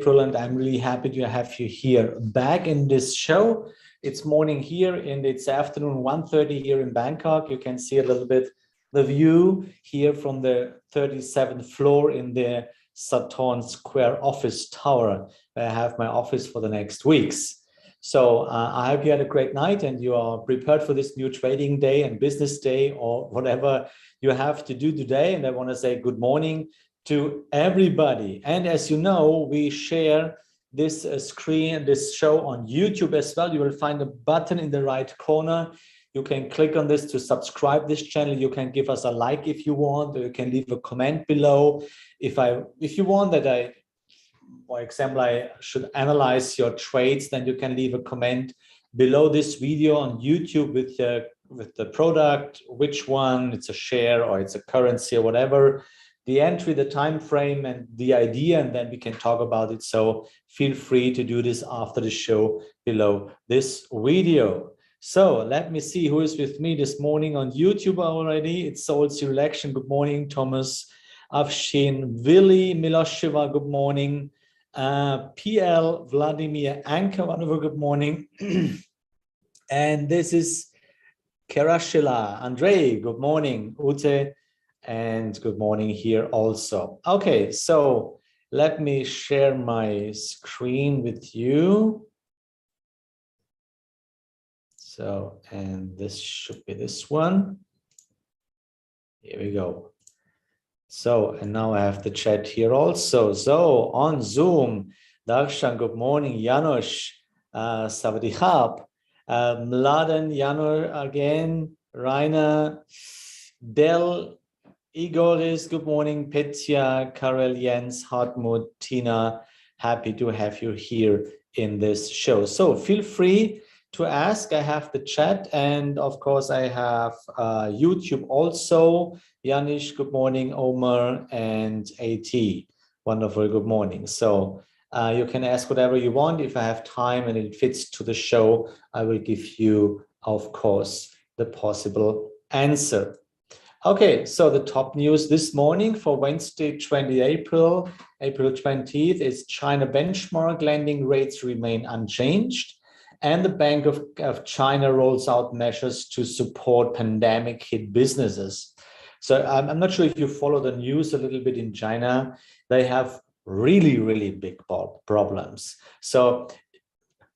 April, and I'm really happy to have you here back in this show. It's morning here and it's afternoon 1:30 here in Bangkok. You can see a little bit the view here from the 37th floor in the Saturn Square office tower, where I have my office for the next weeks. So I hope you had a great night and you are prepared for this new trading day and business day or whatever you have to do today. And I want to say good morning to everybody. And as you know, we share this screen, this show on YouTube as well. You will find a button in the right corner. You can click on this to subscribe this channel. You can give us a like if you want, or you can leave a comment below. If you want that for example, I should analyze your trades, then you can leave a comment below this video on YouTube with the product, which one, it's a share or it's a currency or whatever, the entry, the time frame, and the idea, and then we can talk about it. So feel free to do this after the show below this video. So let me see who is with me this morning on YouTube already. It's Soul Selection. Good morning, Thomas, Afshin, Willy Milosheva. Good morning. PL Vladimir Anka, wonderful, good morning. And this is Kerashila Andrei, good morning. Ute, and good morning here also. Okay, so let me share my screen with you. So, and this should be this one. Here we go. So, and now I have the chat here also. So on Zoom, Darshan, good morning. Janusz, Savadi Khab, Mladen, Janor again, Rainer, Del, Igoris, good morning. Petya, Karel, Jens, Hartmut, Tina, happy to have you here in this show. So feel free to ask. I have the chat, and of course I have YouTube also. Yanish, good morning. Omar and AT, wonderful, good morning. So you can ask whatever you want. If I have time and it fits to the show, I will give you, of course, the possible answer. Okay, so the top news this morning for Wednesday, 20 April 20th is China benchmark lending rates remain unchanged. And the Bank of China rolls out measures to support pandemic hit businesses. So I'm not sure if you follow the news a little bit in China. They have really, really big problems. So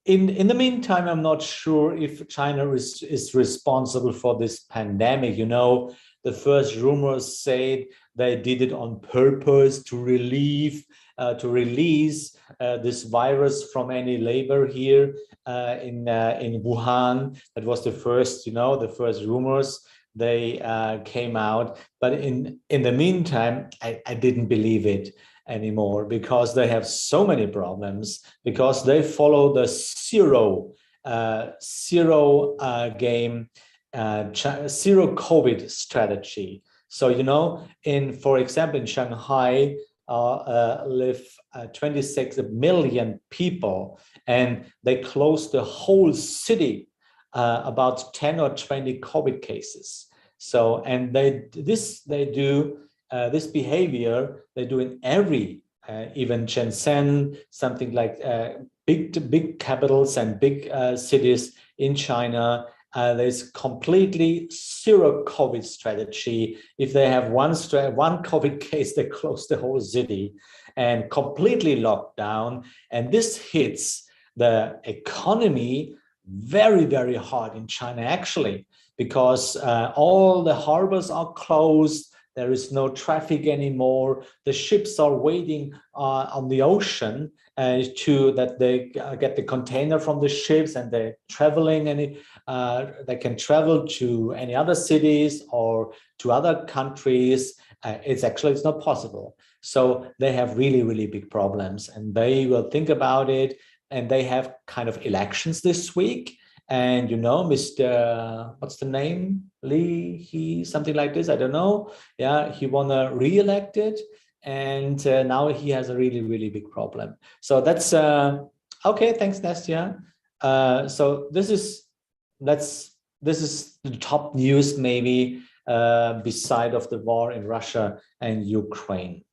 in the meantime, I'm not sure if China is responsible for this pandemic. You know, the first rumors say they did it on purpose to release this virus from any labor here in Wuhan. That was the first, the first rumors. They came out, but in the meantime, I didn't believe it anymore, because they have so many problems, because they follow the zero COVID strategy. So for example, in Shanghai live 26 million people, and they closed the whole city. About 10 or 20 COVID cases. So, and this behavior they do in every, even Shenzhen, something like big capitals and big cities in China. There's completely zero COVID strategy. If they have one COVID case, they close the whole city and completely locked down. And this hits the economy very, very hard in China, actually, because all the harbors are closed. There is no traffic anymore. The ships are waiting on the ocean that they get the container from the ships, and they're traveling. They can travel to any other cities or to other countries. It's not possible. So they have really, really big problems, and they will think about it. And they have kind of elections this week. And, Mr. What's the name? He something like this. I don't know. Yeah, he won re-elected. And now he has a really, really big problem. So that's okay. Thanks, Nastia. So this is the top news, maybe, beside of the war in Russia and Ukraine.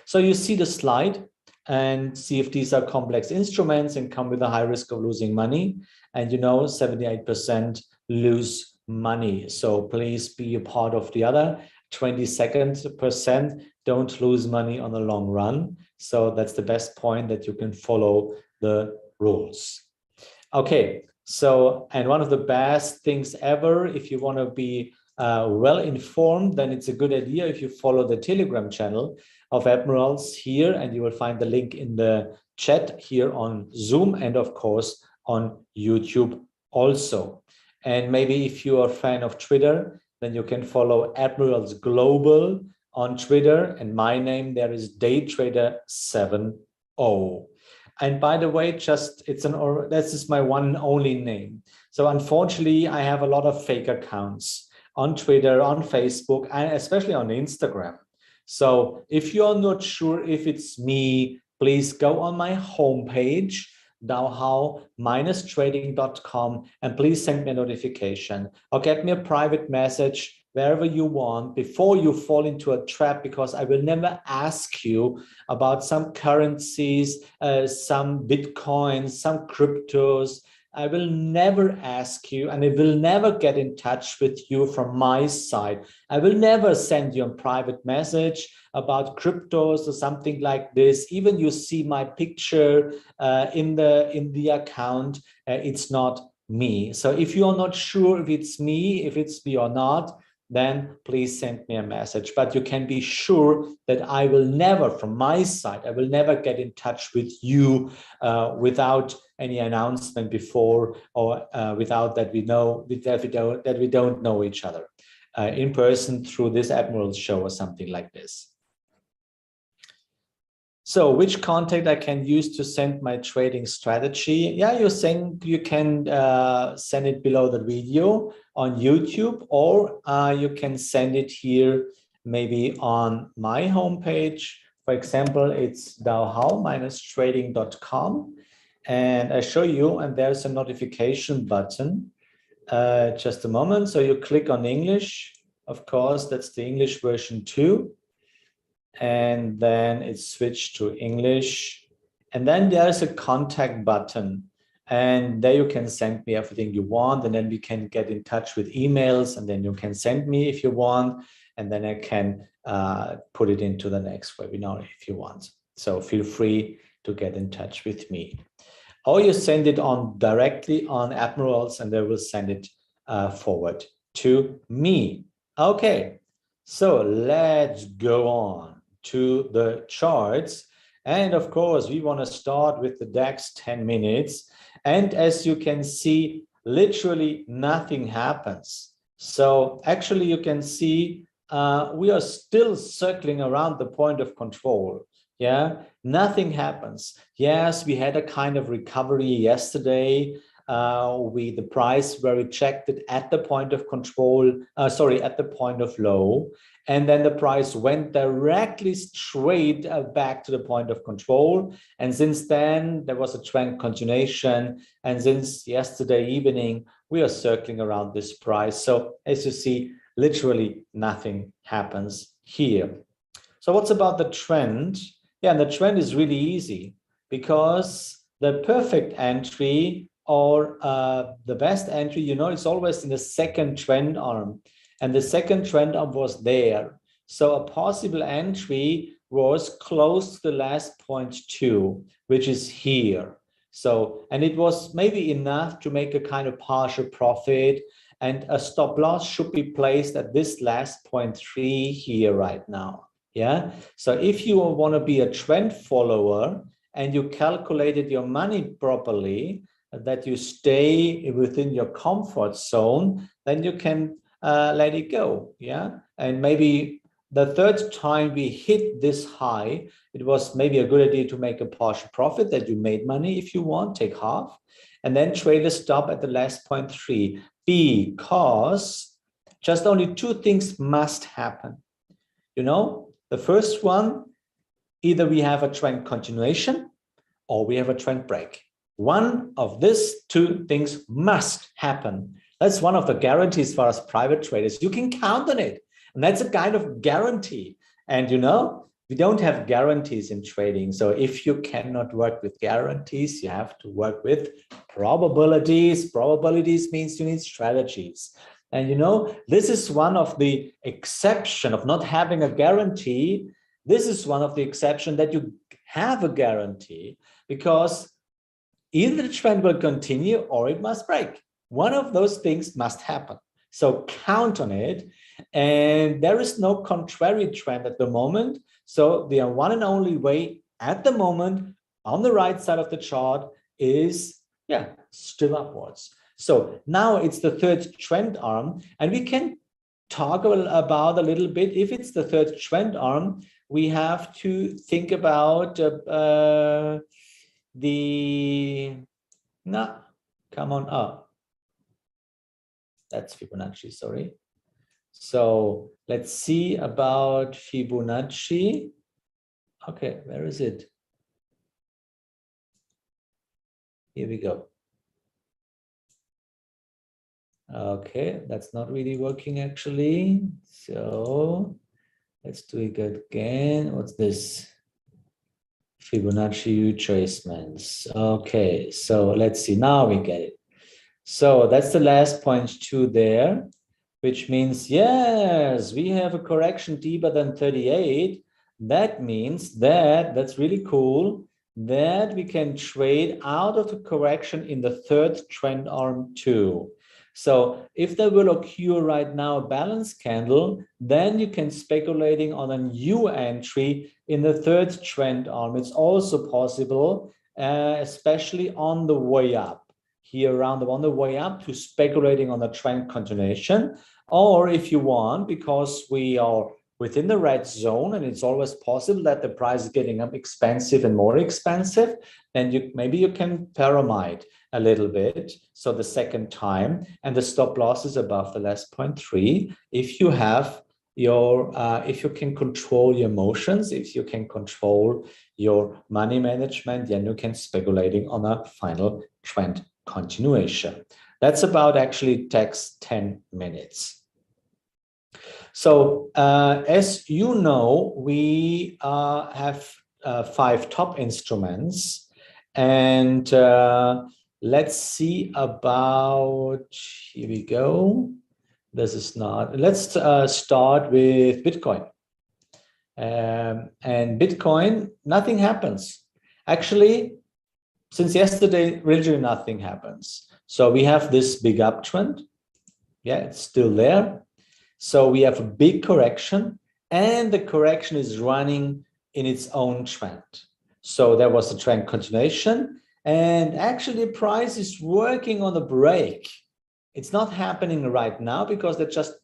So you see the slide. And CFDs are complex instruments and come with a high risk of losing money. And 78% lose money. So please be a part of the other 22% don't lose money on the long run. So that's the best point, that you can follow the rules. Okay, so, and one of the best things ever, if you want to be well informed, then it's a good idea if you follow the Telegram channel of Admirals here, and you will find the link in the chat here on Zoom and of course on YouTube also. And maybe if you are a fan of Twitter, then you can follow Admirals Global on Twitter, and my name there is Daytrader70. And by the way, that's just my one and only name. So unfortunately, I have a lot of fake accounts on Twitter, on Facebook, and especially on Instagram. So if you're not sure if it's me, please go on my homepage, dowhow-trading.com, and please send me a notification or get me a private message wherever you want before you fall into a trap, because I will never ask you about some currencies, some Bitcoins, some cryptos. I will never ask you, and I will never get in touch with you from my side. I will never send you a private message about cryptos or something like this. Even you see my picture in the account, it's not me. So if you are not sure if it's me or not, then please send me a message. But you can be sure that I will never, from my side, I will never get in touch with you without any announcement before, or without that we don't know each other in person through this Admirals show or something like this. So which contact I can use to send my trading strategy? Yeah, you can send it below the video on YouTube, or you can send it here maybe on my homepage. For example, it's dowhow-trading.com, and I show you, and there's a notification button. Just a moment. So you click on English. Of course, that's the English version too. And then it's switched to English. And then there's a contact button. And there you can send me everything you want. And then we can get in touch with emails. And then you can send me if you want. And then I can put it into the next webinar if you want. So feel free to get in touch with me. Or you send it on directly on Admirals, and they will send it forward to me. Okay, so let's go on to the charts. And of course, we want to start with the DAX 10 minutes. And as you can see, literally nothing happens. So actually, you can see we are still circling around the point of control. Yeah, nothing happens. Yes, we had a kind of recovery yesterday. The price were rejected at the point of control, at the point of low. And then the price went directly straight back to the point of control. And since then, there was a trend continuation. And since yesterday evening, we are circling around this price. So as you see, literally nothing happens here. So what's about the trend? Yeah, and the trend is really easy, because the perfect entry, or the best entry, it's always in the second trend arm. And the second trend arm was there. So a possible entry was close to the last point 2, which is here. So, and it was maybe enough to make a kind of partial profit, and a stop loss should be placed at this last point 3 here right now. Yeah. So if you want to be a trend follower and you calculated your money properly, that you stay within your comfort zone, then you can let it go. Yeah. And maybe the third time we hit this high, it was maybe a good idea to make a partial profit, that you made money if you want, take half, and then trade a stop at the last point 3, because just only 2 things must happen. The first one, either we have a trend continuation or we have a trend break. One of these 2 things must happen. That's one of the guarantees for us private traders. You can count on it. And that's a kind of guarantee. And we don't have guarantees in trading. So if you cannot work with guarantees, you have to work with probabilities. Probabilities means you need strategies. And you know, this is one of the exception of not having a guarantee. This is one of the exception that you have a guarantee, because either the trend will continue or it must break. One of those things must happen. So count on it. And there is no contrary trend at the moment. So the one and only way at the moment on the right side of the chart is, yeah, still upwards. So now it's the third trend arm, and we can talk about a little bit. If it's the third trend arm, we have to think about come on up. That's Fibonacci, sorry. So let's see about Fibonacci. Okay, where is it? Here we go. Okay, that's not really working actually. So let's do it again. What's this? Fibonacci retracements. Okay, so let's see. Now we get it. So that's the last point 2 there, which means, yes, we have a correction deeper than 38. That means that, that's really cool, that we can trade out of the correction in the third trend arm too. So if there will occur right now a balance candle, then you can speculating on a new entry in the third trend arm. It's also possible, especially on the way up. Here around on the way up to speculating on the trend continuation, or if you want, because we are within the red zone and it's always possible that the price is getting up expensive and more expensive, then maybe you can pyramid a little bit. So the second time, and the stop loss is above the last 0.3. If you have your, if you can control your emotions, if you can control your money management, then you can speculating on a final trend continuation. That's about actually takes 10 minutes. So as you know, we have 5 top instruments, and let's see about, here we go. This is not, let's start with Bitcoin. And Bitcoin, nothing happens. Actually, since yesterday, really nothing happens. So we have this big uptrend. Yeah, it's still there. So we have a big correction, and the correction is running in its own trend. So there was a trend continuation, and actually the price is working on the break. It's not happening right now because it just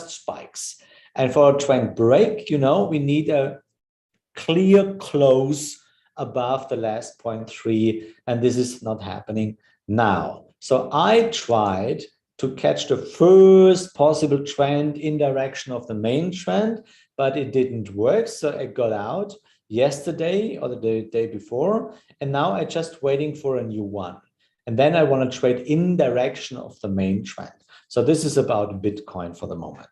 spikes. And for a trend break, you know, we need a clear close above the last 0.3, and this is not happening now. So I tried to catch the first possible trend in direction of the main trend, but it didn't work. So I got out yesterday or the day before, and now I'm just waiting for a new one. And then I want to trade in direction of the main trend. So this is about Bitcoin for the moment.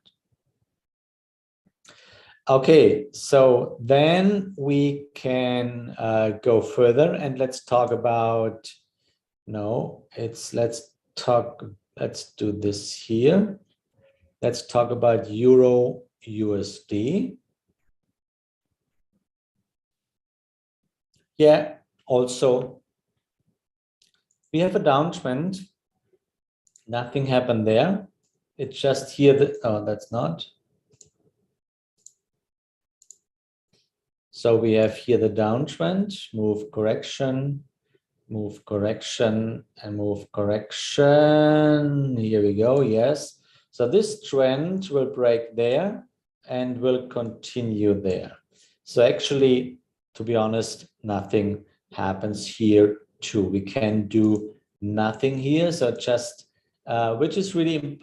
Okay, so then we can go further, and let's talk about, let's do this here. Let's talk about Euro USD. Yeah, also we have a downtrend. Nothing happened there. It's just here oh, that's not. So we have here the downtrend, move correction, move correction, and move correction. Here we go, yes. So this trend will break there and will continue there. So actually, to be honest, nothing happens here too. We can do nothing here. So just, which is really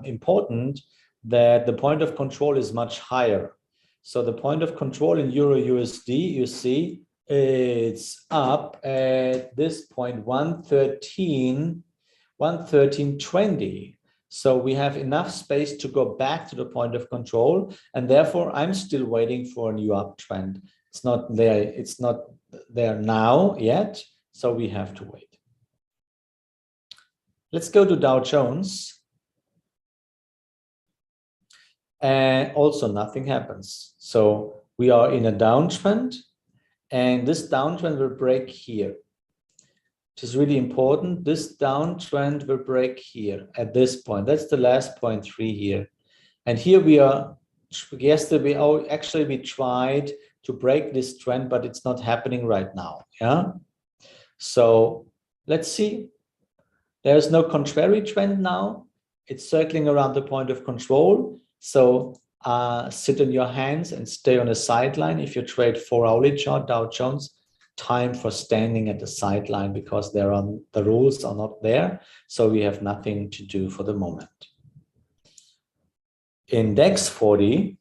important, that the point of control is much higher. So the point of control in Euro USD, you see, it's up at this point 113.20. So we have enough space to go back to the point of control, and therefore I'm still waiting for a new uptrend. It's not there now yet, so we have to wait. Let's go to Dow Jones. And also nothing happens. So we are in a downtrend, and this downtrend will break here, which is really important. This downtrend will break here at this point. That's the last 0.3 here. And here we are, yesterday, we tried to break this trend, but it's not happening right now. Yeah. So let's see. There's no contrary trend now. It's circling around the point of control. So sit on your hands and stay on the sideline. If you trade 4-hourly chart, Dow Jones, time for standing at the sideline, because the rules are not there. So we have nothing to do for the moment. Index 40,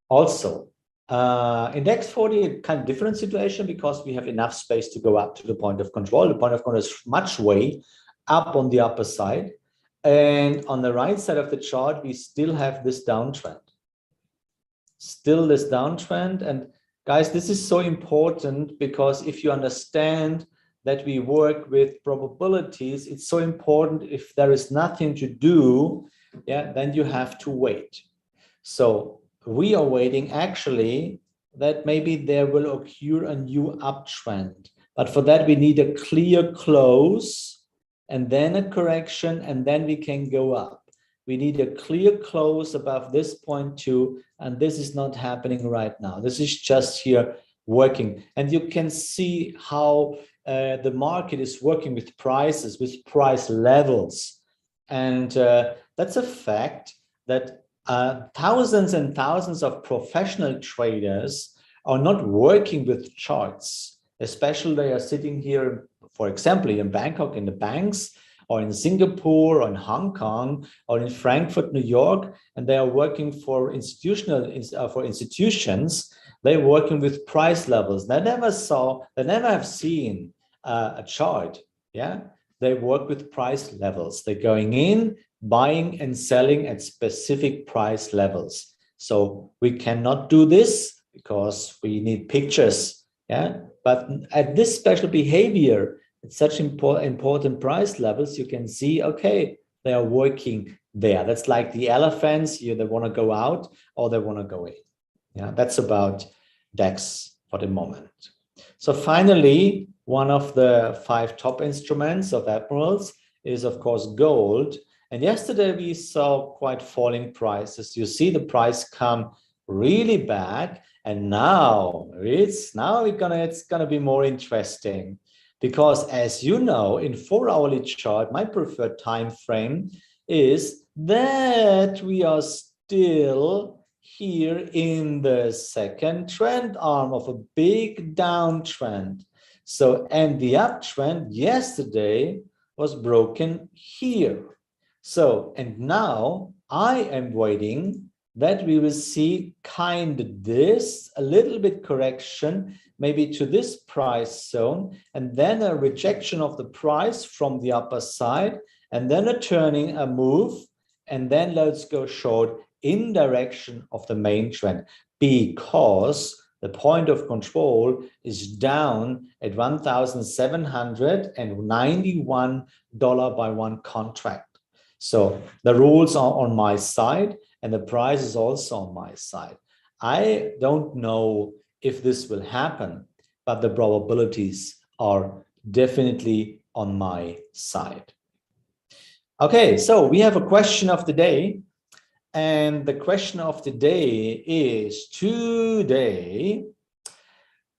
also. Index 40, a kind of different situation, because we have enough space to go up to the point of control. The point of control is much way up on the upper side. And on the right side of the chart, we still have this downtrend. Still this downtrend. And guys, this is so important, because if you understand that we work with probabilities, it's so important. If there is nothing to do, yeah, then you have to wait. So we are waiting actually that maybe there will occur a new uptrend. But for that, we need a clear close, and then a correction, and then we can go up. We need a clear close above this point too, and this is not happening right now. This is just here working. And you can see how the market is working with prices, with price levels. And that's a fact that thousands and thousands of professional traders are not working with charts, especially they are sitting here, for example, in Bangkok, in the banks, or in Singapore, or in Hong Kong, or in Frankfurt, New York, and they are working for institutions. They're working with price levels. They never have seen a chart. Yeah, they work with price levels. They're going in, buying and selling at specific price levels. So we cannot do this because we need pictures. Yeah, but at this special behavior, at such important price levels, you can see, okay, they are working there. That's like the elephants. They want to go out or they want to go in. Yeah, that's about DAX for the moment. So finally, one of the 5 top instruments of Admirals is, of course, gold. And yesterday we saw quite falling prices. You see the price come really back, and now it's gonna be more interesting, because as you know, in 4-hourly chart, my preferred time frame is that we are still here in the second trend arm of a big downtrend. So, and the uptrend yesterday was broken here. So, and now I am waiting that we will see kind of this, a little bit correction, maybe to this price zone, and then a rejection of the price from the upper side, and then a move, and then let's go short in direction of the main trend, because the point of control is down at $1,791 by one contract. So the rules are on my side, and the price is also on my side. I don't know if this will happen, but the probabilities are definitely on my side. Okay, so we have a question of the day, and the question of the day is today: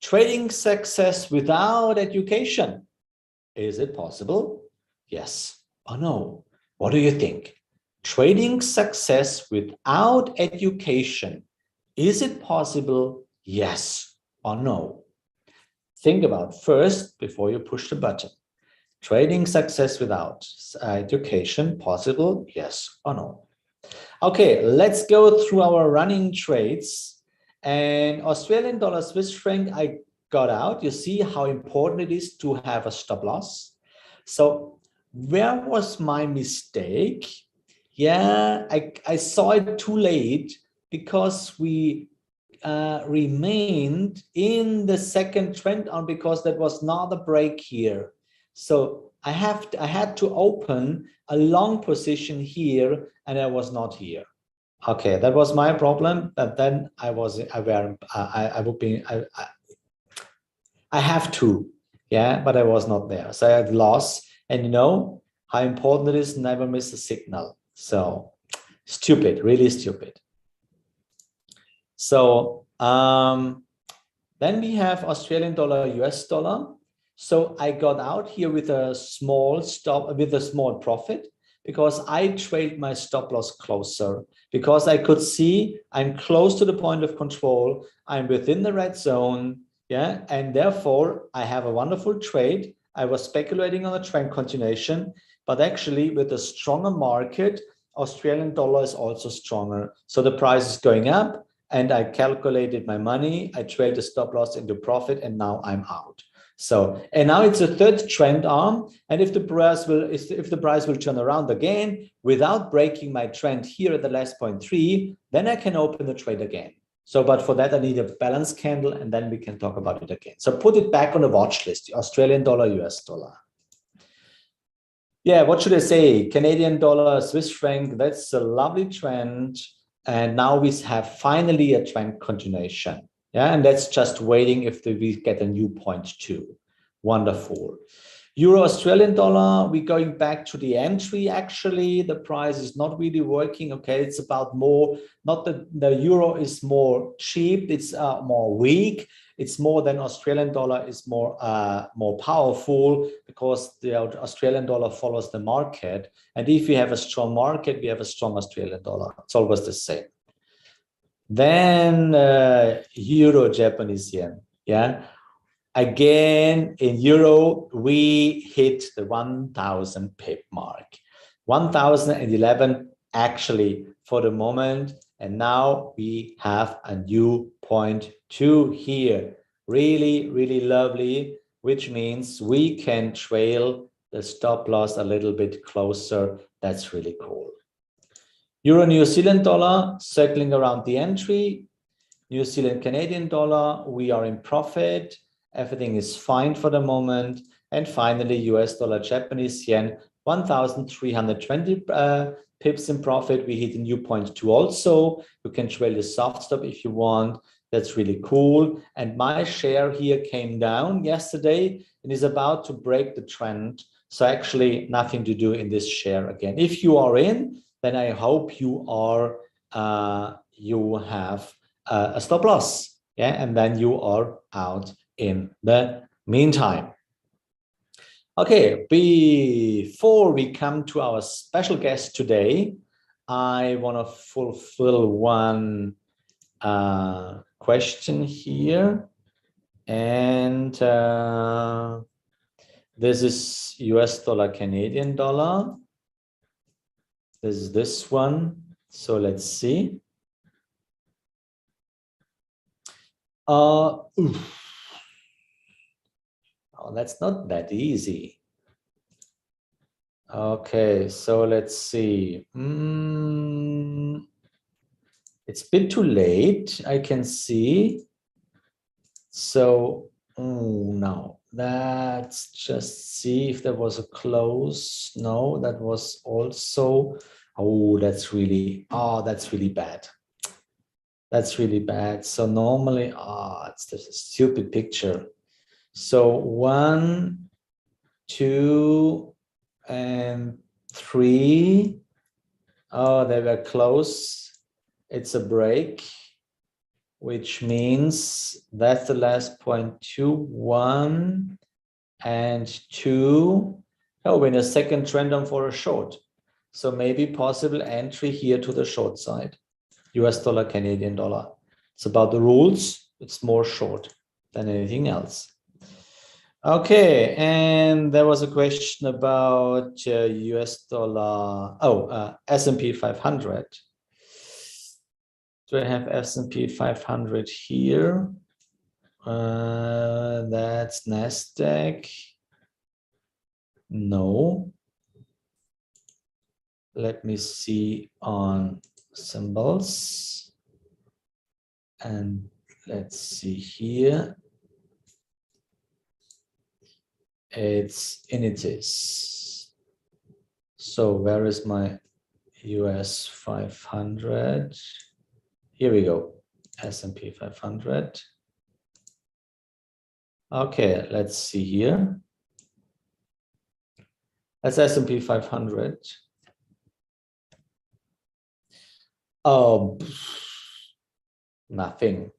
trading success without education. Is it possible? Yes or no? What do you think? Trading success without education. Is it possible? Yes or no? Think about first before you push the button. Trading success without education, possible? Yes or no? Okay, let's go through our running trades. And Australian dollar, Swiss franc, I got out. You see how important it is to have a stop loss. So where was my mistake? Yeah, I saw it too late because we remained in the second trend arm because that was not a break here. So I had to open a long position here and I was not here. Okay, that was my problem. But then I was aware. I have to, yeah, but I was not there. So I had loss, and you know how important it is. Never miss a signal. So stupid, really stupid. So then we have Australian dollar, US dollar. So I got out here with a small stop, with a small profit, because I trailed my stop loss closer, because I could see I'm close to the point of control. I'm within the red zone. Yeah. And therefore I have a wonderful trade. I was speculating on a trend continuation, but actually with a stronger market, Australian dollar is also stronger. So the price is going up. And I calculated my money, I trailed the stop loss into profit, and now I'm out. So, and now it's a third trend arm. And if the price will turn around again without breaking my trend here at the last 0.3, then I can open the trade again. So, but for that, I need a balance candle, and then we can talk about it again. So put it back on the watch list, Australian dollar, US dollar. Yeah, what should I say? Canadian dollar, Swiss franc, that's a lovely trend. And now we have finally a trend continuation. Yeah, and that's just waiting if we get a new point too. Wonderful. Euro Australian dollar, we're going back to the entry. Actually, the price is not really working. Okay, it's about more, not that the euro is more cheap, it's more weak. It's more than Australian dollar is more powerful, because the Australian dollar follows the market. And if we have a strong market, we have a strong Australian dollar. It's always the same. Then euro Japanese yen. Yeah. Again, in euro, we hit the 1,000 pip mark. 1,011 actually for the moment. And now we have a new 0.2 here. Really, really lovely, which means we can trail the stop loss a little bit closer. That's really cool. Euro New Zealand dollar circling around the entry. New Zealand Canadian dollar, we are in profit. Everything is fine for the moment. And finally, US dollar Japanese yen, 1,320 pips in profit. We hit a new 0.2 also. You can trail the soft stop if you want. That's really cool. And my share here came down yesterday and is about to break the trend. So actually nothing to do in this share again. If you are in, then I hope you are, you have a stop loss, yeah, and then you are out in the meantime. Okay, before we come to our special guest today, I want to fulfill one question here, and this is US dollar, Canadian dollar. This is this one. So let's see. Oh, that's not that easy. Okay, so let's see. It's a bit too late, I can see. So, no, let's just see if there was a close. No, that was also, that's really bad. That's really bad. So normally, it's just a stupid picture. So 1, 2, and 3. Oh, they were close. It's a break, which means that's the last point. 2, 1, and 2. Oh, we're in a second trend on for a short. So maybe possible entry here to the short side. US dollar, Canadian dollar. It's about the rules. It's more short than anything else. Okay, and there was a question about US dollar. S&P 500. Do I have S&P 500 here? That's NASDAQ. No. let me see on symbols, and let's see here. It's indices. So where is my US 500? Here we go, S&P 500. Okay, let's see here. That's S&P 500. Oh, nothing.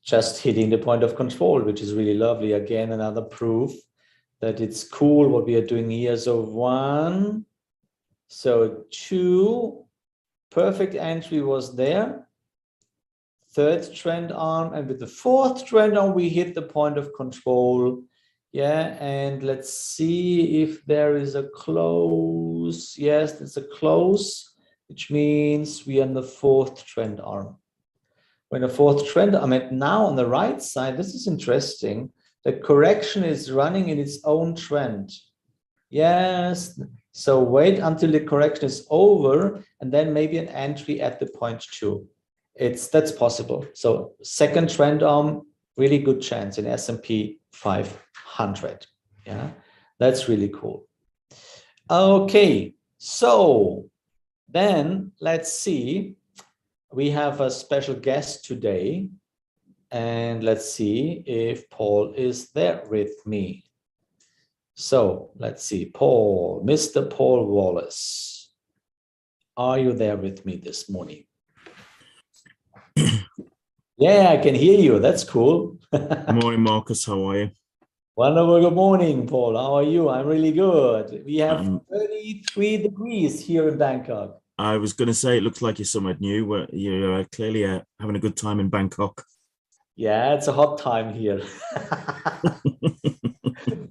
Just hitting the point of control, which is really lovely. Again, another proof that it's cool what we are doing here. So 1, so 2, perfect entry was there. Third trend arm, and with the fourth trend arm, we hit the point of control. Yeah, and let's see if there is a close. Yes, it's a close, which means we are in the fourth trend arm. When the fourth trend arm, and now on the right side, this is interesting. The correction is running in its own trend. Yes, so wait until the correction is over, and then maybe an entry at the point 2. That's possible. So second trend arm, really good chance in S&P 500. Yeah, that's really cool. Okay, so then let's see. We have a special guest today, and let's see if Paul is there with me. So let's see, Paul, Mr. Paul Wallace, are you there with me this morning? Yeah, I can hear you. That's cool. Good morning, Marcus. How are you? Wonderful. Good morning, Paul. How are you? I'm really good. We have 33 degrees here in Bangkok. I was going to say, it looks like you're somewhere new. Where you're clearly having a good time in Bangkok. Yeah, it's a hot time here.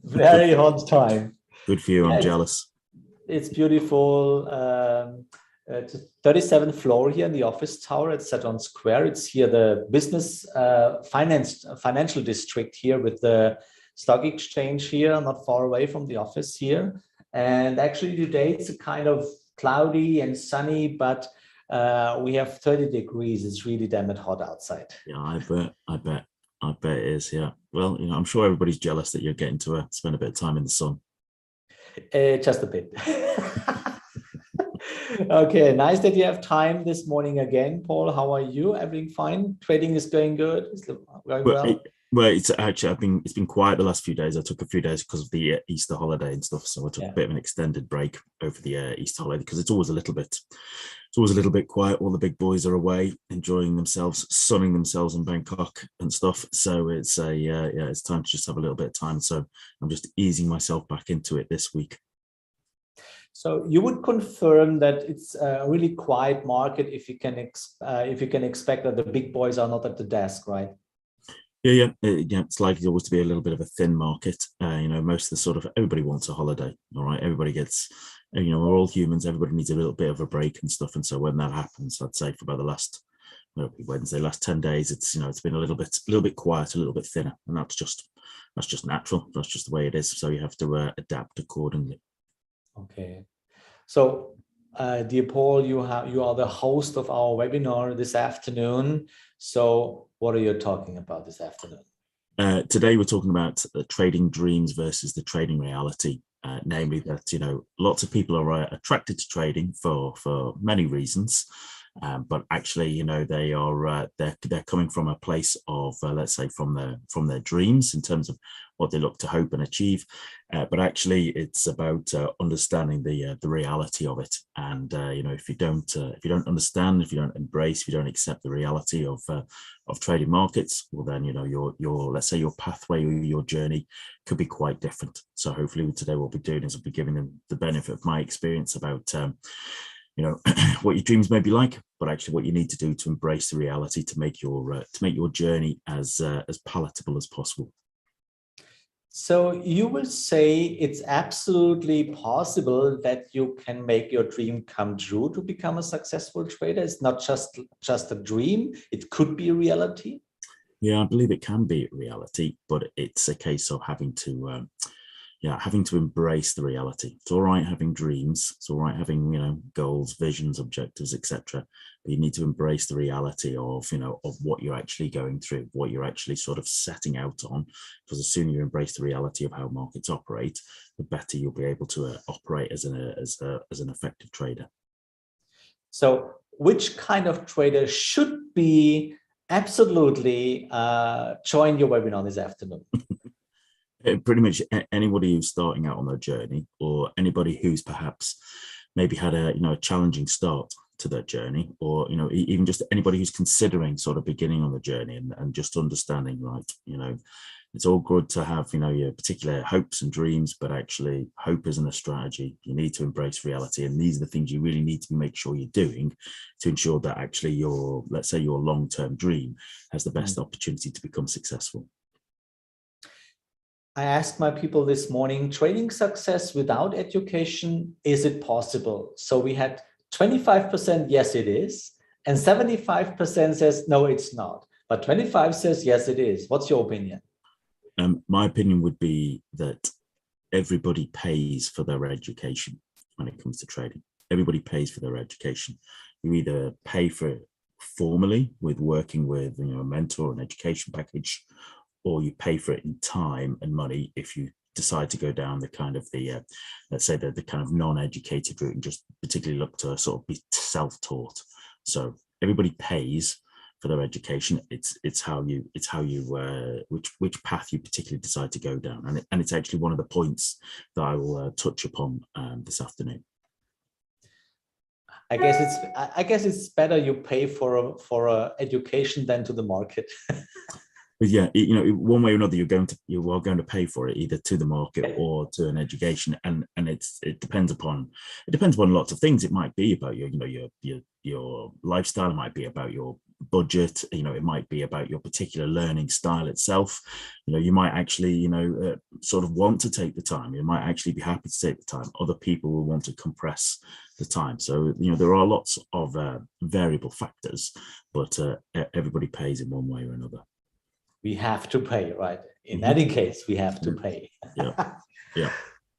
Very hot time. Good for you. Yeah, I'm jealous. It's beautiful. 37th floor here in the office tower at Saturn Square. It's here the business financial district here with the stock exchange here, not far away from the office here. And actually today it's a kind of cloudy and sunny, but we have 30 degrees. It's really damn it hot outside. Yeah, I bet it is. Yeah. Well, I'm sure everybody's jealous that you're getting to spend a bit of time in the sun. Just a bit. Okay, nice that you have time this morning again, Paul. How are you? Everything fine? Trading is going good? Is it going well? Well, it's actually it's been quiet the last few days. I took a few days because of the Easter holiday and stuff, so I took a bit of an extended break over the Easter holiday because it's always a little bit quiet. All the big boys are away, enjoying themselves, sunning themselves in Bangkok and stuff. So it's it's time to just have a little bit of time. So I'm just easing myself back into it this week. So you would confirm that it's a really quiet market if you can expect that the big boys are not at the desk, right? Yeah. It's likely always to be a little bit of a thin market. Most of the everybody wants a holiday. All right, everybody gets. We're all humans. Everybody needs a little bit of a break and stuff. And so when that happens, I'd say for about the last 10 days, it's been a little bit quiet, a little bit thinner, and that's just natural. That's just the way it is. So you have to adapt accordingly. Okay, so dear Paul, you are the host of our webinar this afternoon. So what are you talking about this afternoon? Today we're talking about the trading dreams versus the trading reality. Namely that lots of people are attracted to trading for many reasons. But actually, they are they're coming from a place of let's say from their dreams in terms of what they look to hope and achieve. But actually, it's about understanding the reality of it. And if you don't understand, if you don't embrace, if you don't accept the reality of trading markets, well then your let's say your pathway or your journey could be quite different. So hopefully today what we'll be doing is we'll be giving them the benefit of my experience about what your dreams may be like, but actually what you need to do to embrace the reality to make your journey as palatable as possible. So you will say it's absolutely possible that you can make your dream come true to become a successful trader. It's not just a dream. It could be a reality. Yeah, I believe it can be a reality, but it's a case of having to having to embrace the reality. It's all right having dreams. It's all right having, goals, visions, objectives, etc. But you need to embrace the reality of, of what you're actually going through, what you're actually sort of setting out on. Because the sooner you embrace the reality of how markets operate, the better you'll be able to operate as an effective trader. So, which kind of trader should be absolutely join your webinar this afternoon? Pretty much anybody who's starting out on their journey, or anybody who's perhaps maybe had a challenging start to their journey, or even just anybody who's considering sort of beginning on the journey and just understanding, right, it's all good to have your particular hopes and dreams, but actually hope isn't a strategy. You need to embrace reality, and these are the things you really need to make sure you're doing to ensure that actually your, let's say, your long-term dream has the best opportunity to become successful. I asked my people this morning, trading success without education, is it possible? So we had 25% yes it is, and 75% says no it's not, but 25 says yes it is. What's your opinion? My opinion would be that everybody pays for their education when it comes to trading. Everybody pays for their education. You either pay for it formally with working with a mentor, an education package, or you pay for it in time and money if you decide to go down the kind of let's say the kind of non-educated route and just particularly look to sort of be self-taught. So everybody pays for their education. It's how you which path you particularly decide to go down, and it's actually one of the points that I will touch upon this afternoon. I guess it's better you pay for a education than to the market. But yeah, one way or another, you are going to pay for it, either to the market or to an education, and it depends upon lots of things. It might be about your lifestyle. It might be about your budget. It might be about your particular learning style itself. You might actually sort of want to take the time. You might actually be happy to take the time. Other people will want to compress the time. So there are lots of variable factors, but everybody pays in one way or another. We have to pay, right? In any case, we have to pay. Yeah.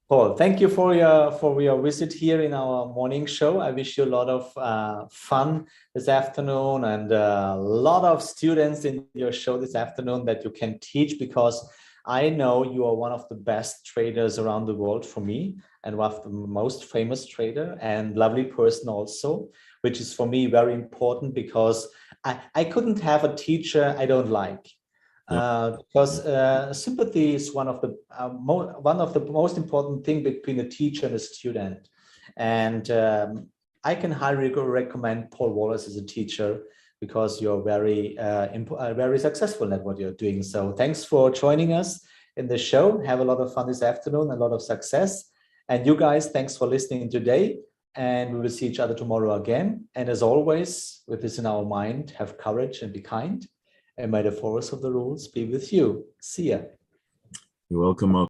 Paul, thank you for your visit here in our morning show. I wish you a lot of fun this afternoon, and a lot of students in your show this afternoon that you can teach, because I know you are one of the best traders around the world for me, and one of the most famous trader and lovely person also, which is for me very important, because I couldn't have a teacher I don't like. Because sympathy is one of the most important thing between a teacher and a student, and I can highly recommend Paul Wallace as a teacher, because you're very successful at what you're doing. So thanks for joining us in the show. Have a lot of fun this afternoon, a lot of success, and you guys, thanks for listening today, and we will see each other tomorrow again. And as always, with this in our mind, have courage and be kind. And may the force of the rules be with you. See ya. You're welcome, Mark.